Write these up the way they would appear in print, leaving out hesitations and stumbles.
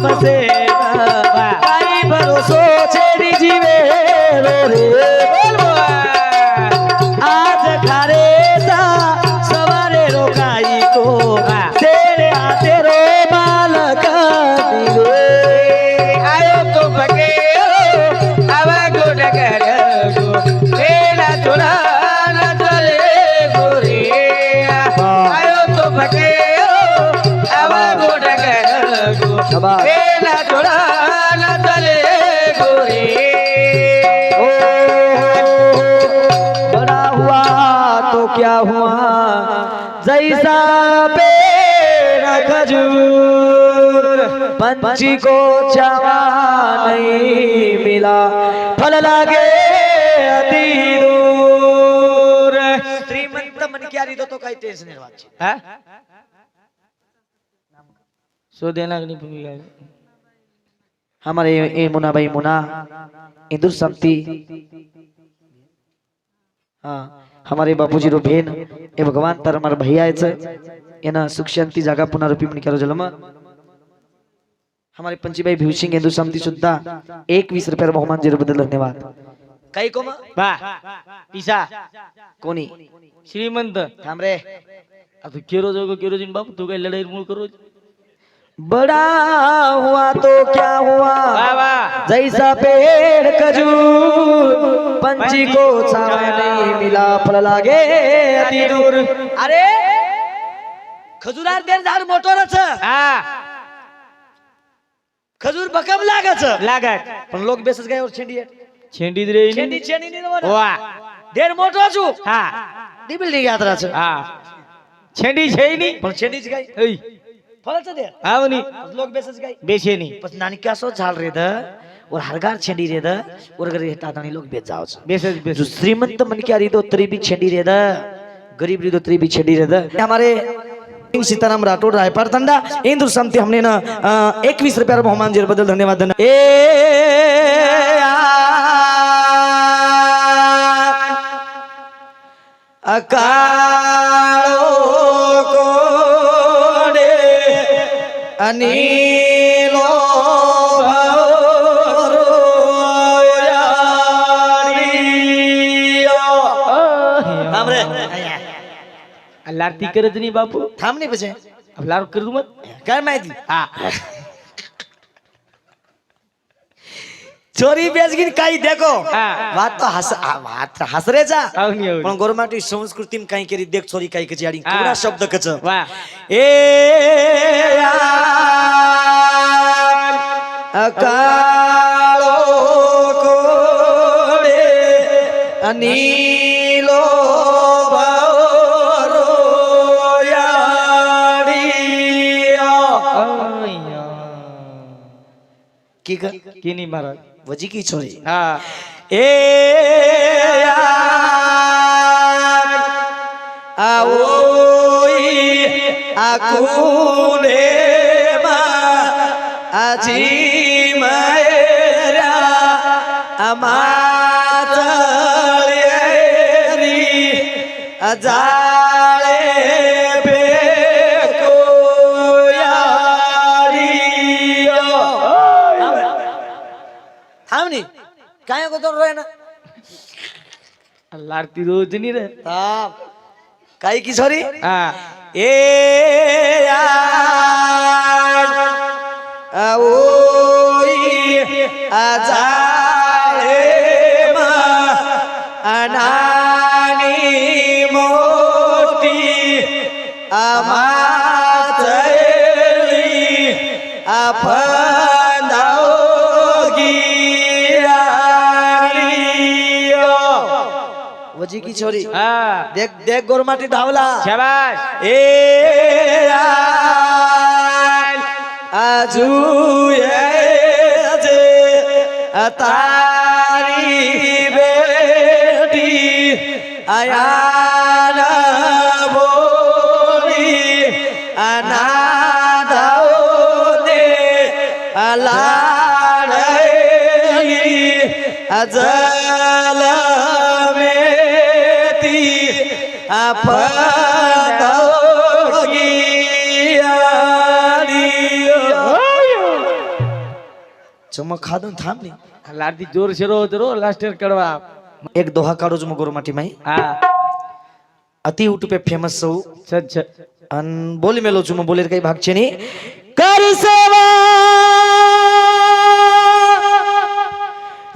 ગમશે કઈ ભરોસો છેડી જીવે રે આજ ખારે સવારે રોકાઈ કો તેરે આ તેરો માલક આયો તો ભગે આવા ગોડ કર ગો તેરા ચોરા ન ચલે ગોરે આયો તો ભગે આવા ગોડ કર ગો તેરા ચોરા ન ચલે ગોરે बड़ा हुआ तो क्या हुआ जैसा पेड़ खजूर पंछी को छावा नहीं मिला फल लागे अति दूर श्रीमंत मन क्या रीतो तो कई टेंशन नहीं बात है सो देना नहीं भूमिका हमारे ए मुना भाई मुना इंदुर समती हाँ हमारे बापूजी रो बहन ए भगवान तर हमारे भैया एना सुख शांति जागा पुनरुपी मन करो जलम हमारे पंचीभाई भीम सिंह हिंदू समिति सुद्धा 21 रुपये बहुमान जी बदल धन्यवाद कई को वाह पीसा कोनी श्रीमंत थामरे अब केरो जोगो केरोजिन बापू तू काय लढाई मूळ करो बड़ा हुआ तो क्या हुआ वाह वाह जैसा पेड़ खजूर पंछी को छावा नहीं मिला फल लागे अति दूर अरे खजूरार देर झाड मोठो रच हा खजूर बकम लागच लागत पण लोक बेसच काय और छेंडी छेंडी रे छेंडी छेंडी नहीं वाह देर मोठो छु हा डी बिल्डिंग यात्रा छ हा छेंडी छै नी पण छेंडीच काय ऐ फळच दे आवनी लोक बेसच काय बेचे नी पण नानी क्यासो झाल रे द और हरगार छेंडी रे द और अगर हेटा दानी लोग बेच जाओ बेसे जो बेसे श्रीमंत मन की रीतो तरी भी छेंडी रे द गरीब रीतो तरी भी छेंडी रे द हमारे सीताराम राठौड़ रायपार तंडा इंदुर समती हमने ना 21 रुपया बहुमान जी बदल धन्यवाद अकालो कोडे अनीलो लारती करत नी बापू थांब नाही पछे अब लार कर दू मत काय माहिती हा चोरी बेचगिन काही देखो હા. વાત તો હસરે જા આવની આવની. પણ ગોરમાટી સંસ્કૃતિમાં કાઈ કરી દેખ ચોરી કાઈ કચી આડી હા. પૂરા શબ્દ કચ વાહ એ અકાળો કોડે અનીલો ભવરો યાડિયો કી કર કેની મહારાજ વજી કી છોરી હા એ आओई आकुने आजी मेरा अमातरी अजाले पे कोयारियो थामनी काय को तो रोय ना लारती रोज नहीं रे थाम काई की छोरी हाँ ए आओई आजाले मा अनानी मोटी अमातली अपनाओगी वजी की छोरी हाँ देख देख गोरमाटी धावला शाबाश ए आजू जे तारी बेटी आया बोली अनादाओ ने अलाड़ी अजल चमक खादून थांब नी लाडी जोर शेरो होते रो लास्ट ईयर कड़वा एक दोहा काढू मग गोरमाटी माई हाँ अति यूट्यूब पे फेमस सौ सच अन बोली मेलो चुम बोले काही भागचे नी कर सेवा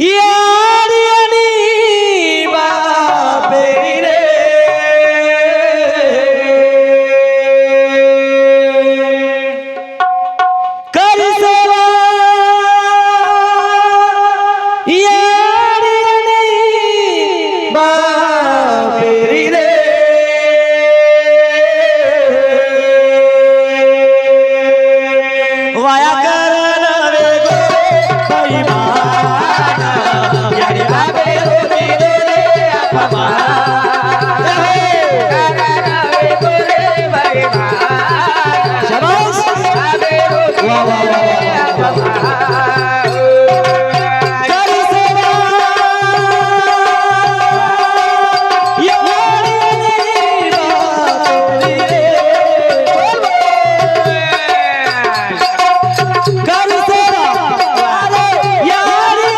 यारी आणि बापेरी रे कर सेवा यारी आणि बापेरी रे वाया करण रे गो बाई माना यारी बाबे रोती रे आपमा शाबाश वाह वाह कर सेवा यारी बापेरी रे कर सेवा यारी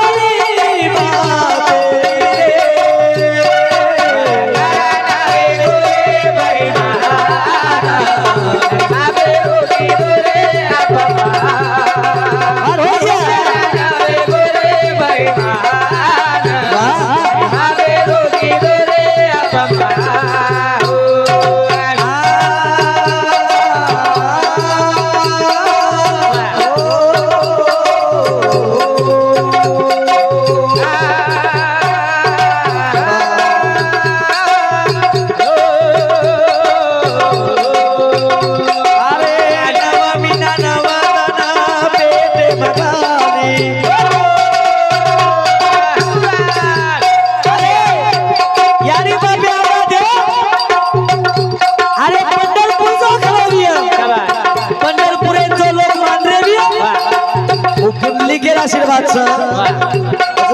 आशीर्वाद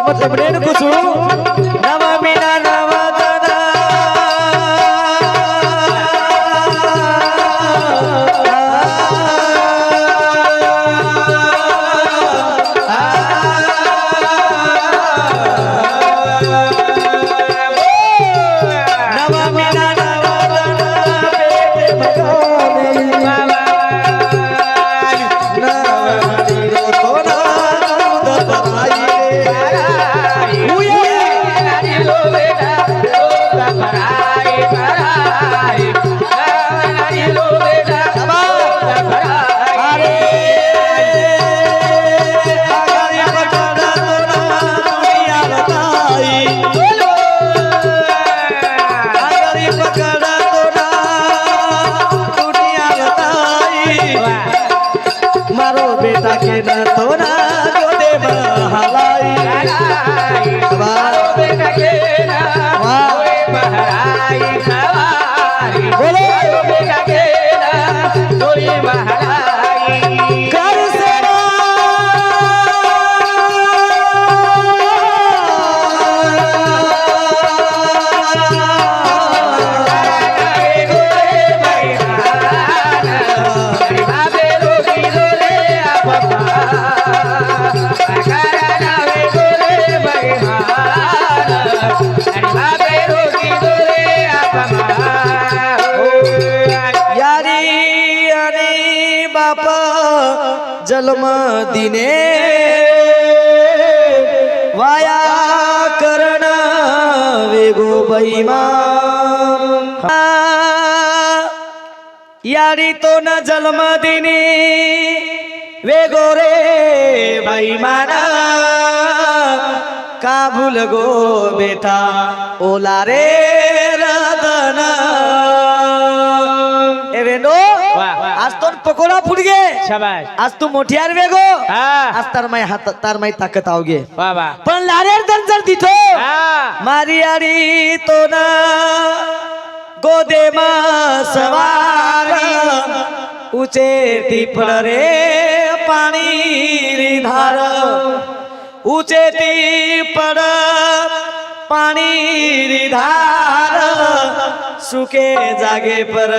मतलब रेण कुछ नव मीना नव दादा नव मीना नव दादा पेट मगाने मारो बेटा के न तो ना गोदे महलाई मारो बेटा के न गोदे महलाई खवारी बोलो बेटा के न गोदे महलाई कर सेवा जन्म दिने वाया करण वेगो बैमान यारी तो न जन्म दिने वेगो रे बैमान का भूल गो बेटा ओला रे रदन एवेनो आज तो पकोडा फुट गे शाबाश आज तू मोठ्यार वेगो आज तार माई ताकद आवगे पण लारेर दंजर दिथो मारी आडी तो ना गोदे मा सवार ऊंचे ती रे पाणी री धार ऊंचे ती पाणी री धार सुके जागे पर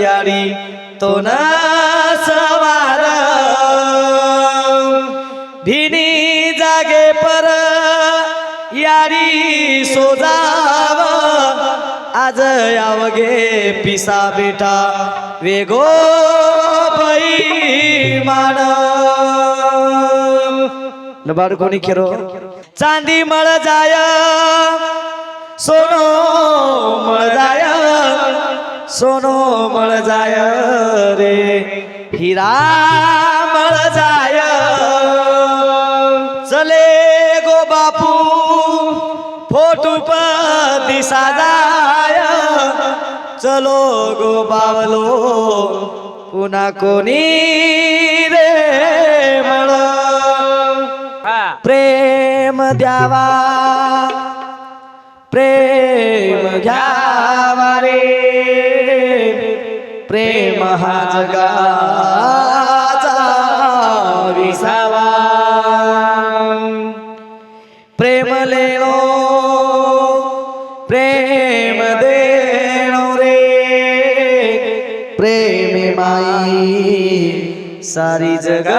याडी तो ना सवार भिनी यारी सोजाव आज यावगे पिसा बेटा वेगो मान लबाड कोणी खेरो चांदी मळ जाय सोनो मळ जाय सोनो मळ जाय रे हिरा मळ जाय चले गो बापू फोटू दिसा जाय चलो गो बावलो पुन्हा कोणी रे मळ प्रेम द्यावा प्रेम घ्यावा रे प्रेम हा जगाचा विसावा प्रेम लेणो प्रेम देणो रे प्रेम माई सारी जगत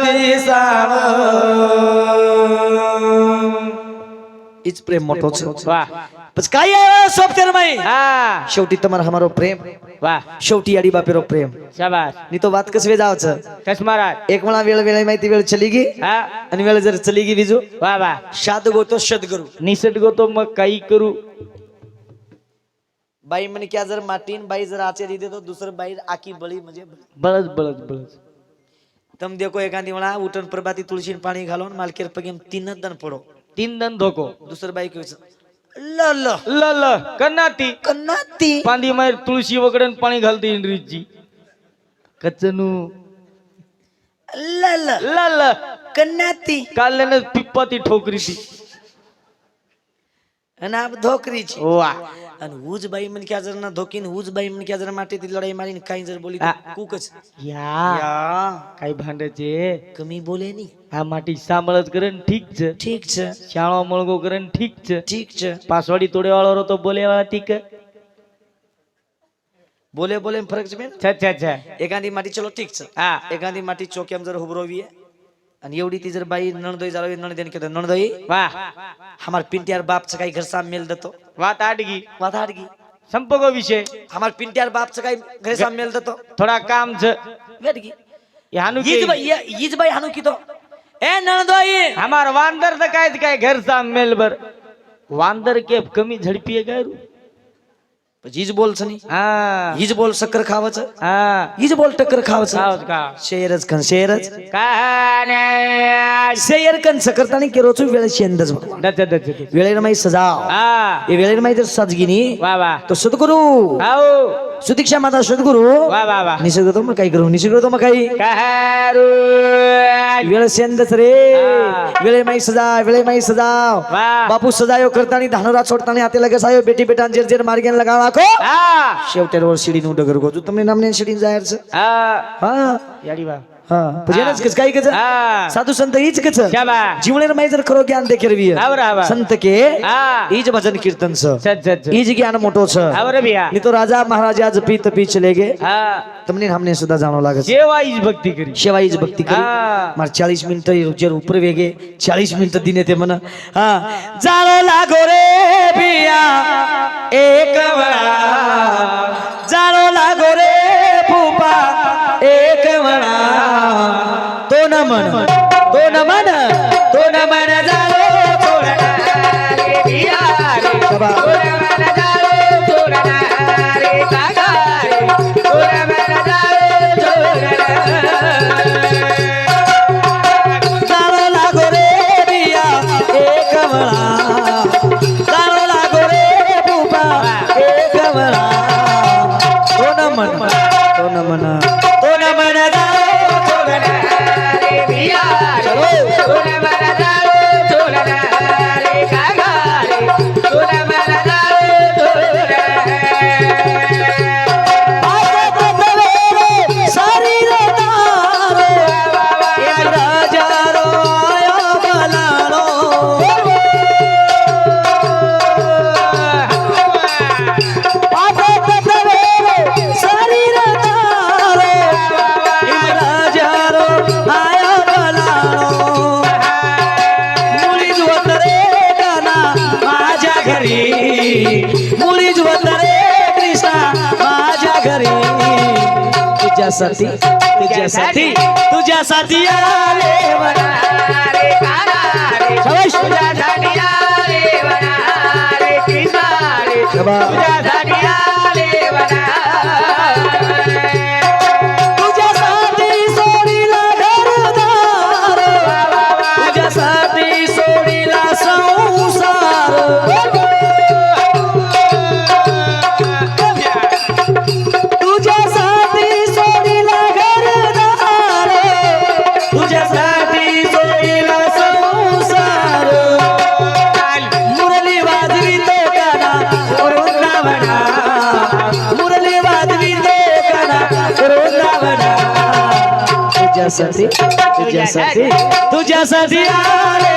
दिसाव ઈજ પ્રેમ મોટો છે વાહ પછી કાઈ આવે સોફ્ટવેર માં હા शेवटी તમારો અમારો પ્રેમ વાહ शेवटी આડી બાપેરો પ્રેમ શાબાશ ની તો વાત કસવે જાવ છે કસ મહારાજ એક વણા વેળ વેળ માહિતી વેળ ચલી ગઈ હા અને વેળ જર ચલી ગઈ બીજું વાહ વાહ શાદ ગો તો સદગુરુ નિસર્ગો તો મ કઈ કરું बाई म्हणे क्या जर माटीन बाई जर आचे दे तो दुसरं बाई आकी बळी म्हणजे बळच बळच बळच तम देखो एखादी वणा उठन प्रभाती तुळशीन पाणी घालून मालकेर पगेम तीन दन पडो 3 दन धोको दुसरं बाई कहिचं ल ल ल ल कन्नाती कन्नाती पांदी मार तुळशी वगडन पाणी घालते इंद्रीची कचनू ल ल ल ल कन्नाती कालने पिप्पाती ठोकरी ती અને આ ધોકરી છે વાહ અને હુજ બાઈ મને ક્યાં જર ના ધોકીને હુજ બાઈ મને ક્યાં જર માટીથી લડાઈ મારીને કાઈ જર બોલી આ. કૂક જ યા યા કાઈ ભાંડે છે કમી બોલે ની આ માટી સાંભળ જ કરે ને ઠીક છે ઠીક છે શાળો મળગો કરે ને ઠીક છે ઠીક છે પાસવાડી તોડે વાળો તો બોલે વાળા ઠીક બોલે બોલે એમ ફરક છે બેન છે એકાંદી માટી ચલો ઠીક છે હા એકાંદી માટી ચોકેમ જર હુબરોવીએ અને એવડી તી જર બાઈ નણદોઈ જાળવી નણદેન કે નણદોઈ વાહ हमार पिंटियार बाप से काही घर साम मेल देतो વાત આડગી વાત हाडगी સંપર્કો વિશે हमार पिंटियार बाप से काही घर साम मेल देतो થોડા કામ છે वेटगी યાનું यीज बाई हानु कीतो ए नणदोई हमार वांदर तर काय घर साम मेलबर वांदर के कमी झडपीए काय रू यीज बोल छनी हा यीज बोल शक्कर खावच हा यीज बोल टक्कर खावच खावच का शेरच कन शेरच काय शेयर कन सकरतानी केरोचू वेळ शेंदज दच दच वेळेर माई सजाव हा ए वेळेर माई जर सजगिनी वा वा तो सद्गुरु आओ सुदीक्षा माता सद्गुरु वा वा वा निसर्ग तो मग काय करू निसर्ग तो मग काही कारू वेळ शेंदच रे वेळे माई सजाव वा बापू सजायो करतानी धानोरा छोडतानी हाते लगेच आयो बेटी बेटान जेर जेर मार्गेन लगाव नाखो हा शेवटेवर સીડીનું ડગર ગોતું તમને નામને સીડી જાહેર છે हा હા याडी वा હા પછી એને જ કઈ કહેছে हा સાધુ સંત ઈ જ કહેছে शाबा જીવણેર માં જર ખરો જ્ઞાન દેખેરવી આવર આવા સંત કે हा ઈ જ ભજન કીર્તન છે સજ ઈ જ જ્ઞાન મોટો છે આવર बिया ની તો રાજા મહારાજા જપી તપી ચલે ગે हा તમને નામને સદા જાણો લાગે છે सेवा ईज भक्ती करी સેવા ઈ જ ભક્તિ કરી हा માર 40 મિનિટ જર ઉપર વેગે 40 મિનિટ દિને તે મને હા જાણો લાગો રે પિયા એક વળા જાણો લાગો રે ફૂપા એક વળા તો ન મન જાણો છોડના રે પિયા રે તો ન મન જાણો છોડના રે કાગા રે તો ન મન જાણો છોડના જાણો લાગો રે પિયા એક વળા જાણો લાગો રે ફૂપા એક વળા તો ન મન જાણો છોડના રે પિયા રે તો ન મન જાણો છોડના રે કાગા રે તો ન મન જાણો मुलीच वतरे कृष्णा माझ्या घरी तुझ्यासाठी तुझ्यासाठी तुझ्यासाठी आले वना रे काना रे शाबाश. तुझ्यासाठी आले वना रे कृष्णा रे शाबाश. तुझ्यासाठी आले वना तुझ्यासाठी सोडीला घरदार तुझ्यासाठी सोडीला संसार तुझ्यासाठी सोडीला घरदार तुझ्यासाठी सोडीला संसार मुरली वाजवी तो काना वृंदावना मुरली वाजवी तो काना वृंदावना तुझ्यासाठी तुझ्यासाठी तुझ्यासाठी आले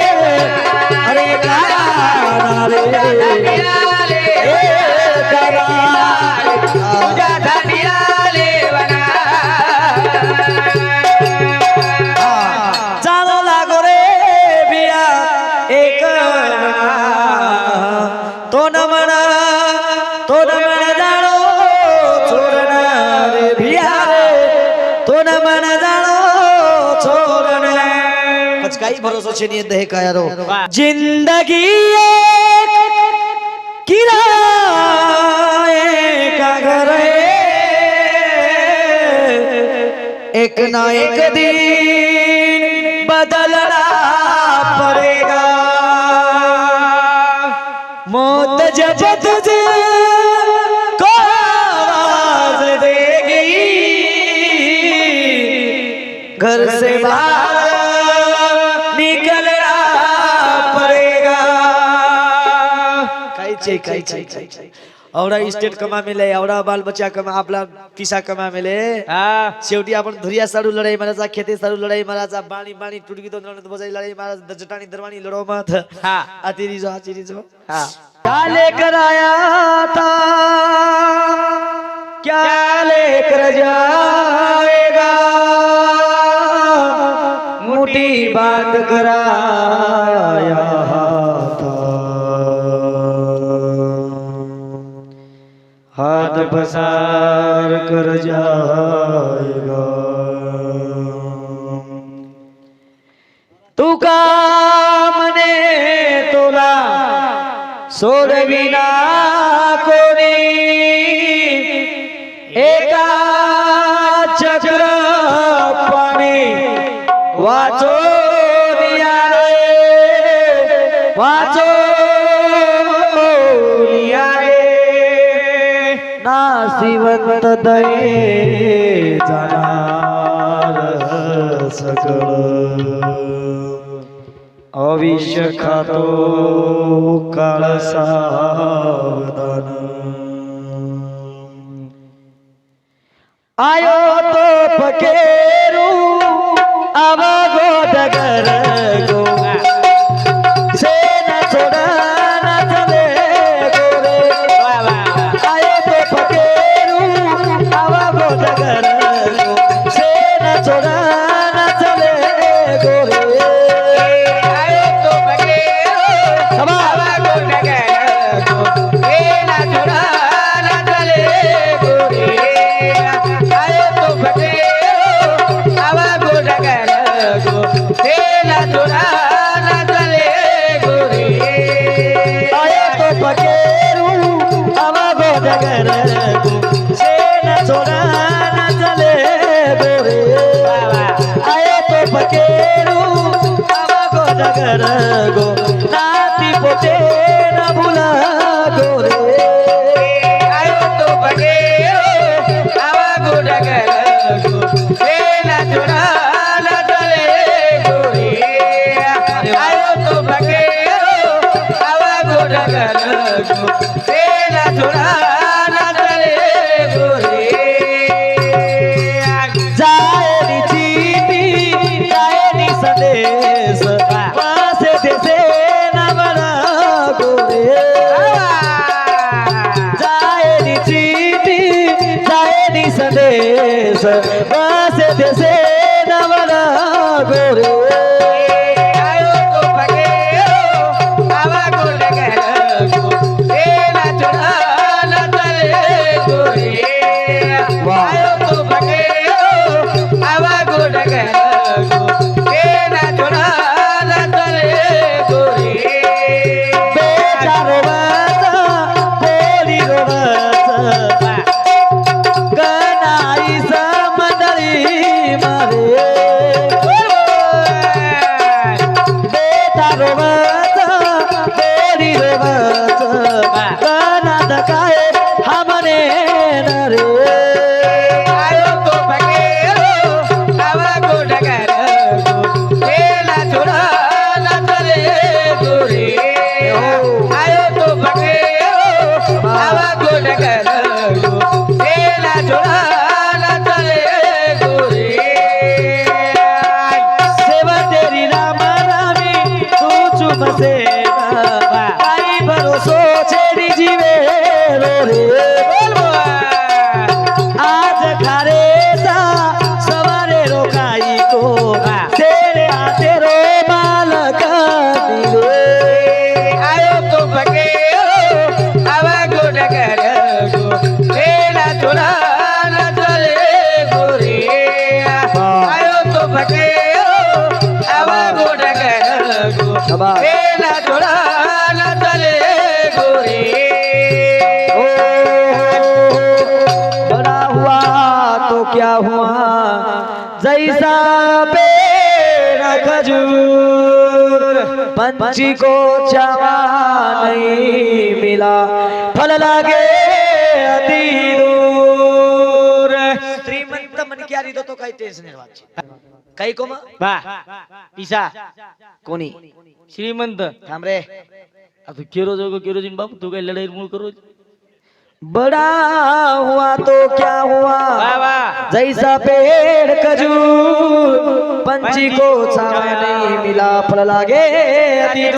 अरे काना रे तुझ्यासाठी आले वना चालो लागो रे बिया एक तो न म्हणा जाणो चोरणा रे बिया रे तो न म्हणा जाणो चोरणा પછી કઈ ભરોસો છે ની દે કાયરો જિંદગી એક કિરાએ કા ઘર एक ना एक दिन बदलना पड़ेगा मौत जब तुझको आवाज देगी घर से बाहर निकलना पड़ेगा काय आवडा इस्टेट कमा मिले आवडा बाल बच्चा कमा आपला पिसा कमा मिले हा शेवटी आपण धुरिया साडू लढाई मारायचा खेते साडू लढाई मारायचा बाणी बाणी तुडगी तो बजाई लढाई मारा जटाणी दरवाणी लढो मत हा आतिरी जो हा क्या लेकर आया था क्या लेकर जाएगा मुट्ठी बांध कर आया था हाथ पसार कर जाएगा तू का मने तुला सोडविना कोणी एका चक्र पाणी वाचो निया रे वाचो निया रे नासिवंत दये जाणार सकळ अविष्य खातो काळ सावधान आयो तो पकेरू अवगो डगर गो सेना छोड़ा न चले गोरे आयो तो पकेरू अवगो डगर गो सेना छोड़ा न चले गोरे आयो तो बगेरो हवा को नगर को एना छोड़ा न चले गोरे आयो तो बगेरो हवा को नगर को एना छोड़ा न चले गोरे आयो तो पकेरू अवगो डगर गो सेना छोड़ा न चले गोरे आयो तो पकेरू अवगो डगर गो नाती पोते न भुला गोरे आयो तो बगेरो हवा को नगर को एना छोड़ा न चले गोरे आयो तो बगेरो हवा को नगर को एना छोड़ा न चले गोरे जायनी चिठी जायनी संदेश वासे देसे न बना गोरे जायनी चिठी जायनी संदेश वासे देसे न बना गोरे आयो तो बगेरो हवा को नगर को एना चलो रे आज खारे सा सवारे रोकाई को तेरे हाथे रो बालक दिवे आयो तो भगे आवा गोड कर गो तेरा चोला न चले गोरे आयो तो भगे आवा गोड कर गो शाबाश। तेरा चोला न चले गोरे ओ बड़ा हुआ तो क्या हुआ जैसा पेड़ खजूर पंछी को छावा नहीं मिला फल लागे अति दूर श्रीमंत मन क्या रीतो तो काही टेन्शन नाही वाच काही कोम बा पिसा कोणी श्रीमंत थांब रे आता केरोजीन बाप तू काय लढाई मूळ करू बड़ा हुआ तो क्या हुआ वाह, वाह। जैसा पेड़ खजूर पंछी को छावा नहीं मिला फल लागे अति